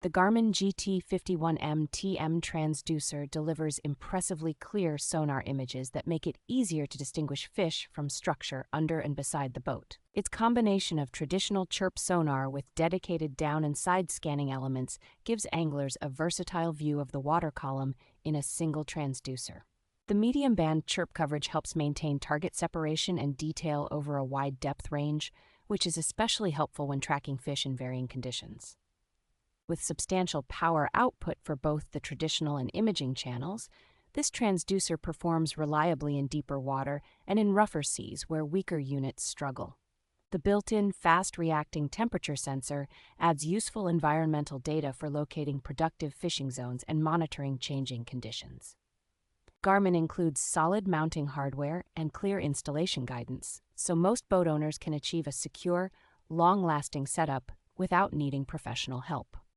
The Garmin GT51M-TM Transducer delivers impressively clear sonar images that make it easier to distinguish fish from structure under and beside the boat. Its combination of traditional chirp sonar with dedicated down and side scanning elements gives anglers a versatile view of the water column in a single transducer. The medium-band chirp coverage helps maintain target separation and detail over a wide depth range, which is especially helpful when tracking fish in varying conditions. With substantial power output for both the traditional and imaging channels, this transducer performs reliably in deeper water and in rougher seas where weaker units struggle. The built-in, fast-reacting temperature sensor adds useful environmental data for locating productive fishing zones and monitoring changing conditions. Garmin includes solid mounting hardware and clear installation guidance, so most boat owners can achieve a secure, long-lasting setup without needing professional help.